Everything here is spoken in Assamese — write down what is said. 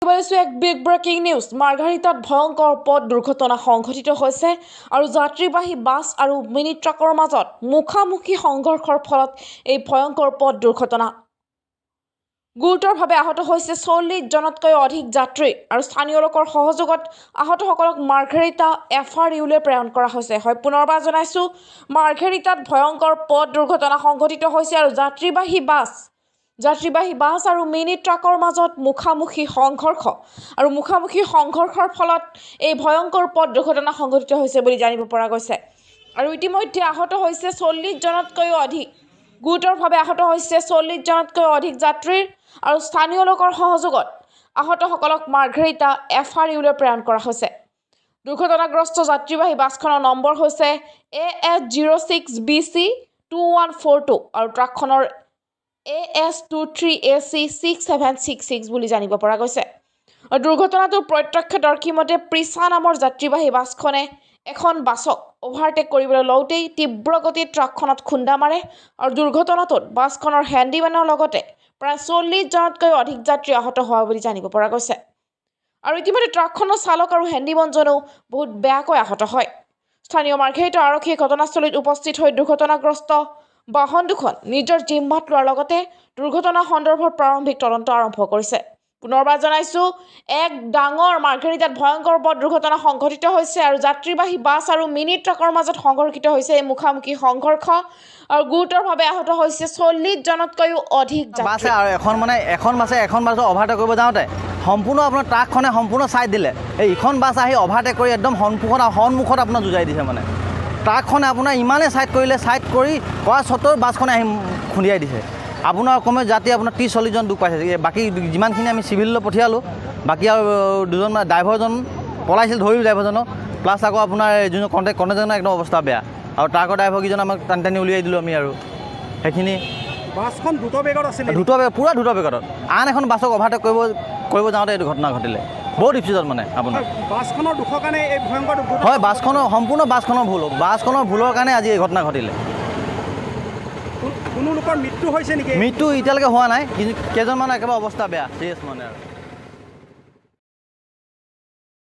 এক বিগ ব্ৰেকিং নিউজ মাৰ্ঘাৰিটাত ভয়ংকৰ পথ দুৰ্ঘটনা সংঘটিত হৈছে আৰু যাত্ৰীবাহী বাছ আৰু মিনি ট্ৰাকৰ মাজত মুখামুখি সংঘৰ্ষৰ ফলত এই ভয়ংকৰ পথ দুৰ্ঘটনা গুৰুতৰভাৱে আহত হৈছে 40 জনতকৈ অধিক যাত্ৰী আৰু স্থানীয় লোকৰ সহযোগত আহতসকলক মাৰ্ঘাৰিটা এফআৰইউলৈ প্ৰেৰণ কৰা হৈছে হয় পুনৰবাৰ জনাইছো মাৰ্ঘাৰিটাত ভয়ংকৰ পথ দুৰ্ঘটনা সংঘটিত হৈছে আৰু যাত্ৰীবাহী বাছ আৰু মিনি ট্ৰাকৰ মাজত মুখামুখি সংঘৰ্ষৰ ফলত এই ভয়ংকৰ পথ দুৰ্ঘটনা সংঘটিত হৈছে বুলি জানিব পৰা গৈছে আৰু ইতিমধ্যে আহত হৈছে 40 জনতকৈ অধিক গুৰুতৰভাৱে আহত হৈছে 40 জনতকৈ অধিক যাত্ৰী আৰু স্থানীয় লোকৰ সহযোগত আহতসকলক মাৰ্ঘাৰিটা এফআৰইউলৈ প্ৰেৰণ কৰা হৈছে দুৰ্ঘটনাগ্ৰস্ত যাত্ৰীবাহী বাছখনৰ নম্বৰ হৈছে AS06BC2142 আৰু ট্ৰাকখনৰ AS23AC6766 বুলি জানিব পৰা গৈছে আৰু দুৰ্ঘটনাটোৰ প্ৰত্যক্ষদৰ্শী মতে প্ৰিছা নামৰ যাত্ৰীবাহী বাছখনে এখন বাছক অভাৰটেক কৰিবলৈ লওঁতেই তীব্ৰ গতিত ট্ৰাকখনত খুন্দা মাৰে আৰু দুৰ্ঘটনাটোত বাছখনৰ হেণ্ডিমেনৰ লগতে প্ৰায় 40 জনতকৈ অধিক যাত্ৰী আহত হোৱা বুলি জানিব পৰা গৈছে আৰু ইতিমধ্যে ট্ৰাকখনৰ চালক আৰু হেণ্ডিমেনজনেও বহুত বেয়াকৈ আহত হয় স্থানীয় মাৰ্ঘাৰিটা আৰক্ষীয়ে ঘটনাস্থলীত উপস্থিত হৈ দুৰ্ঘটনাগ্ৰস্ত বাহন দুখন নিজৰ জিম্মাত লোৱাৰ লগতে দুৰ্ঘটনা সন্দৰ্ভত প্ৰাৰম্ভিক তদন্ত আৰম্ভ কৰিছে পুনৰবাৰ জনাইছো এক ডাঙৰ মাৰ্ঘাৰিটাত ভয়ংকৰ পথ দুৰ্ঘটনা সংঘটিত হৈছে আৰু যাত্ৰীবাহী বাছ আৰু মিনি ট্ৰাকৰ মাজত সংঘটিত হৈছে এই মুখামুখি সংঘৰ্ষ আৰু গুৰুতৰভাৱে আহত হৈছে 40 জনতকৈও অধিক যাত্ৰী আৰু এখন বাছ অভাৰটেক কৰিব যাওঁতে সম্পূৰ্ণ আপোনাৰ ট্ৰাকখনে সম্পূৰ্ণ ছাইড দিলে এই ইখন বাছ আহি অভাৰটেক কৰি একদম সন্মুখত আপোনাৰ যুঁজাই দিছে মানে ট্ৰাকখনে আপোনাৰ ইমানে ছাইড কৰা স্বত্তেও বাছখনে আহি খুন্দিয়াই দিছে আপোনাৰ কমে যাত্ৰী আপোনাৰ 30-40 জন দুখ পাইছে বাকী যিমানখিনি আমি চিভিললৈ পঠিয়ালোঁ বাকী আৰু দুজন ড্ৰাইভাৰজন পলাইছিল ধৰিলোঁ ড্ৰাইভাৰজনক প্লাছ আকৌ আপোনাৰ যোনজন কণ্টেক্টৰজনৰ একদম অৱস্থা বেয়া আৰু ট্ৰাকৰ ড্ৰাইভাৰকেইজন আমাক টানি উলিয়াই দিলোঁ আমি আৰু সেইখিনি বাছখন দ্ৰুত বেগত আছিলে পুৰা দ্ৰুত বেগত আন এখন বাছক অভাৰটেক কৰিব যাওঁতে এইটো ঘটনা ঘটিলে বহুত স্পীডত মানে আপোনাৰ বাছখনৰ দুখৰ কাৰণে এই ভয়ংকৰ হয় সম্পূৰ্ণ বাছখনৰ ভুলৰ কাৰণে আজি এই ঘটনা ঘটিলে কোনো লোকৰ মৃত্যু হৈছে নেকি মৃত্যু এতিয়ালৈকে হোৱা নাই কিন্তু কেইজনমানৰ একেবাৰে অৱস্থা বেয়া চিৰিয়াছ মানে আৰু